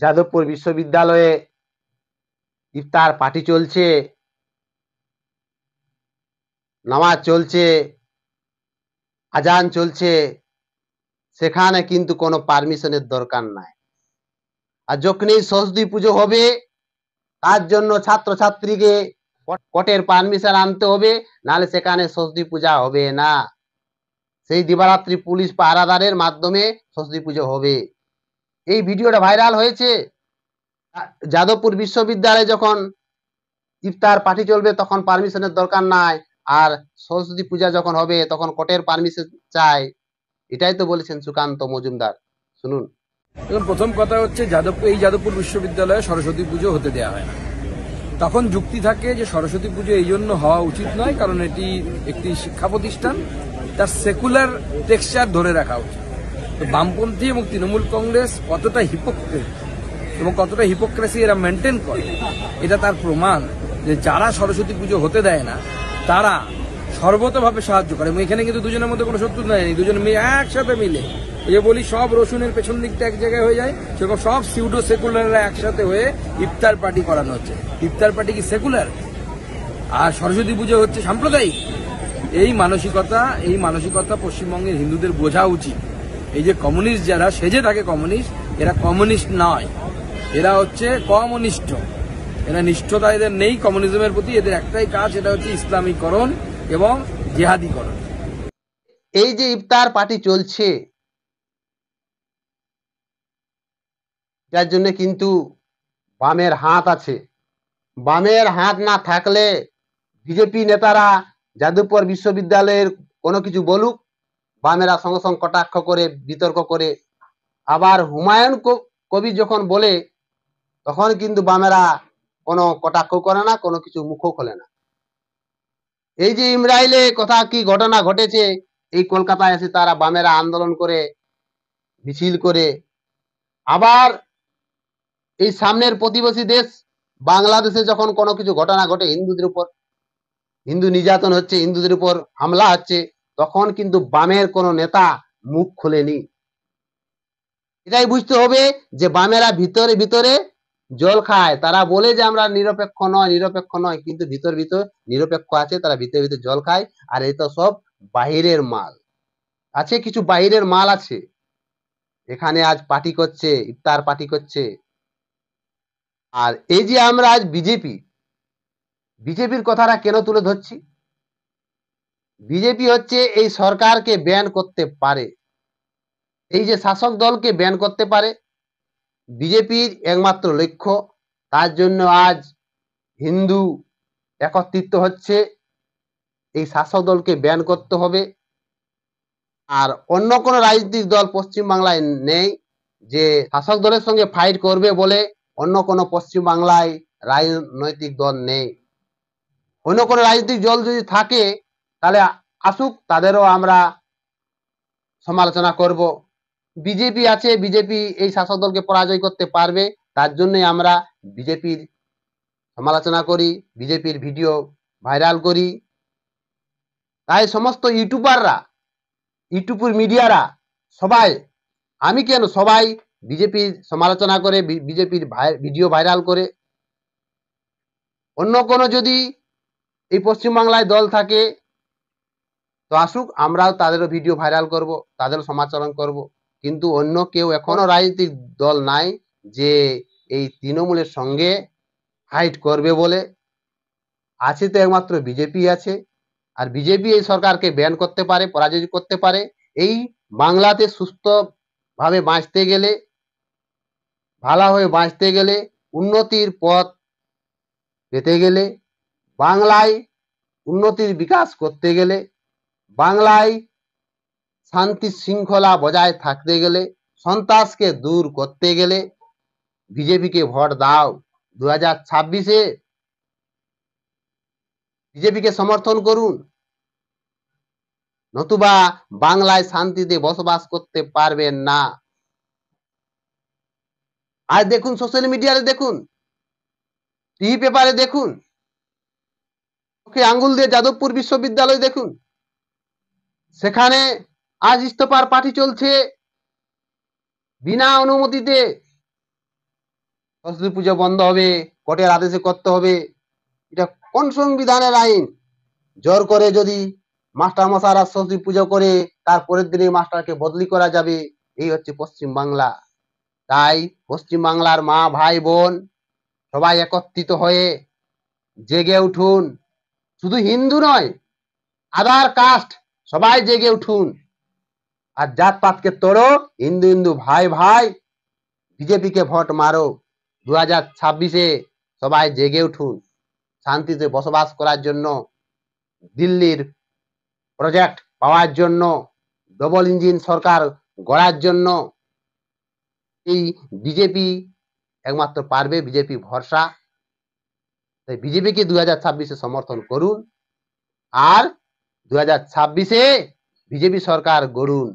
যাদবপুর বিশ্ববিদ্যালয়ে ইফতার পার্টি চলছে, নামাজ চলছে, আজান চলছে, সেখানে কিন্তু কোনো পারমিশনের দরকার নাই। আর যখনই সরস্বতী পুজো হবে তার জন্য ছাত্রছাত্রীকে কোর্টের পারমিশন আনতে হবে, নাহলে সেখানে সরস্বতী পূজা হবে না। সেই দিবারাত্রি পুলিশ পাহারাদারের মাধ্যমে সরস্বতী পুজো হবে। এই ভিডিওটা ভাইরাল হয়েছে। যাদবপুর বিশ্ববিদ্যালয়ে যখন ইফতার পার্টি চলবে তখন পারমিশনের দরকার নাই, আর সরস্বতী পূজা যখন হবে তখন কোর্টের পারমিশন চাই। এটাই তো বলেছেন সুকান্ত মজুমদার। শুনুন। এখন প্রথম কথা হচ্ছে যাদবপুর বিশ্ববিদ্যালয়ে সরস্বতী পুজো হতে দেওয়া হয় না। তখন যুক্তি থাকে যে সরস্বতী পুজো এই জন্য হওয়া উচিত নয় কারণ এটি একটি শিক্ষা প্রতিষ্ঠান, তার সেকুলার টেক্সচার ধরে রাখা উচিত। তো বামপন্থী এবং তৃণমূল কংগ্রেস কতটা হিপোক্রেট এবং কতটা হিপোক্রেসি এরা মেনটেন করে, এটা তার প্রমাণ যে যারা সরস্বতী পুজো হতে দেয় না তারা সর্বতভাবে সাহায্য করে। এবং এখানে কিন্তু দুজনের মধ্যে কোনো শত্রু নাই, দুজন মেয়ে একসাথে মিলে, এই যে বলি সব রসুনের পেছন দিকটা এক জায়গায় হয়ে যায়, সেরকম সব সিউডো সেকুলাররা একসাথে হয়ে ইফতার পার্টি করানো হচ্ছে। ইফতার পার্টি কি সেকুলার? আর সরস্বতী পুজো হচ্ছে সাম্প্রদায়িক। এই মানসিকতা পশ্চিমবঙ্গের হিন্দুদের বোঝা উচিত। এই যে কমিউনিস্ট যারা সেজে থাকে কমিউনিস্ট, এরা কমিউনিস্ট নয়, এরা হচ্ছে কমিউনিস্ট। এরা নিষ্ঠতা এদের নেই কমিউনিজমের প্রতি, এদের একটাই কাজ, সেটা হচ্ছে ইসলামীকরণ এবং জেহাদিকরণ। এই যে ইফতার পার্টি চলছে, যার জন্য কিন্তু বামের হাত আছে। বামের হাত না থাকলে বিজেপি নেতারা যাদবপুর বিশ্ববিদ্যালয়ের কোনো কিছু বলুক, বামেরা সঙ্গে সঙ্গে কটাক্ষ করে বিতর্ক করে। আবার হুমায়ুন কবির যখন বলে তখন কিন্তু বামেরা কোনো কটাক্ষ করে না, কোনো কিছু মুখও খোলে না। এই যে ইমরাইলে কথা কি ঘটনা ঘটেছে, এই কলকাতায় এসে তারা বামেরা আন্দোলন করে মিছিল করে। আবার এই সামনের প্রতিবেশী দেশ বাংলাদেশে যখন কোনো কিছু ঘটনা ঘটে, হিন্দুদের উপর, হিন্দু নির্যাতন হচ্ছে, হিন্দুদের উপর হামলা হচ্ছে, তখন কিন্তু বামের কোনো নেতা মুখ খোলেনি। এটাই বুঝতে হবে যে বামেরা ভিতরে ভিতরে জল খায়। তারা বলে যে আমরা নিরপেক্ষ নয়, কিন্তু ভিতর ভিতর নিরপেক্ষ আছে, তারা ভিতরে ভিতরে জল খায়। আর এই তো সব বাহিরের মাল আছে, কিছু বাহিরের মাল আছে এখানে আজ পার্টি করছে, ইফতার পার্টি করছে। আর এই যে আমরা আজ বিজেপির কথাটা কেন তুলে ধরছি? বিজেপি হচ্ছে এই সরকারকে ব্যান করতে পারে, এই যে শাসক দলকে ব্যান করতে পারে, বিজেপির একমাত্র লক্ষ্য। তার জন্য আজ হিন্দু একত্রিত হচ্ছে, এই শাসক দলকে ব্যান করতে হবে। আর অন্য কোনো রাজনৈতিক দল পশ্চিমবাংলায় নেই যে শাসক দলের সঙ্গে ফাইট করবে বলে, অন্য কোনো পশ্চিমবাংলায় রাজনৈতিক দল নেই। অন্য কোনো রাজনৈতিক দল যদি থাকে তাহলে আসুক, তাদেরও আমরা সমালোচনা করব। বিজেপি আছে, বিজেপি এই শাসক দলকে পরাজয় করতে পারবে, তার জন্যই আমরা বিজেপির সমালোচনা করি, বিজেপির ভিডিও ভাইরাল করি। তাই সমস্ত ইউটিউবাররা, ইউটিউবের মিডিয়ারা সবাই, আমি কেন, সবাই বিজেপির সমালোচনা করে, বিজেপির ভিডিও ভাইরাল করে। অন্য কোনো যদি এই পশ্চিমবাংলায় দল থাকে তো আসুক, আমরাও তাদেরও ভিডিও ভাইরাল করব, তাদেরও সমালোচনা করব। কিন্তু অন্য কেউ এখনো রাজনৈতিক দল নাই যে এই তৃণমূলের সঙ্গে ফাইট করবে বলে। আছে তো একমাত্র বিজেপি আছে। আর বিজেপি এই সরকারকে ব্যান করতে পারে, পরাজয় করতে পারে। এই বাংলাতে সুস্থভাবে বাঁচতে গেলে, ভালোভাবে বাঁচতে গেলে, উন্নতির পথ পেতে গেলে, বাংলায় উন্নতির বিকাশ করতে গেলে, বাংলায় শান্তি শৃঙ্খলা বজায় থাকতে গেলে, সন্ত্রাসকে দূর করতে গেলে বিজেপিকে ভোট দাও। 2026-এ বিজেপিকে সমর্থন করুন, নতুবা বাংলায় শান্তিতে বসবাস করতে পারবেন না। আজ দেখুন, সোশ্যাল মিডিয়াতে দেখুন, টিভি পেপারে দেখুন, ওকে আঙ্গুল দিয়ে যাদবপুর বিশ্ববিদ্যালয় দেখুন, সেখানে আজ ইস্তফার পার্টি চলছে বিনা অনুমতিতে। সরস্বতী পুজো বন্ধ হবে, কোর্টের আদেশে করতে হবে। এটা কোন সংবিধানের আইন? জোর করে যদি মাস্টার মশাইরা সরস্বতী পুজো করে তার পরের দিনে মাস্টারকে বদলি করা যাবে, এই হচ্ছে পশ্চিম বাংলা। তাই পশ্চিম বাংলার মা ভাই বোন সবাই একত্রিত হয়ে জেগে উঠুন। শুধু হিন্দু নয়, আদার কাস্ট সবাই জেগে উঠুন। আর জাতপাতকে তোড়ো, হিন্দু হিন্দু ভাই ভাই, বিজেপিকে ভোট মারো। 2026-এ সবাই জেগে উঠুন। শান্তিতে বসবাস করার জন্য, দিল্লির প্রজেক্ট পাওয়ার জন্য, ডবল ইঞ্জিন সরকার গড়ার জন্য এই বিজেপি একমাত্র পারবে। বিজেপি ভরসা। তাই বিজেপিকে 2026-এ সমর্থন করুন আর 2026-এ বিজেপি সরকার গড়ুন।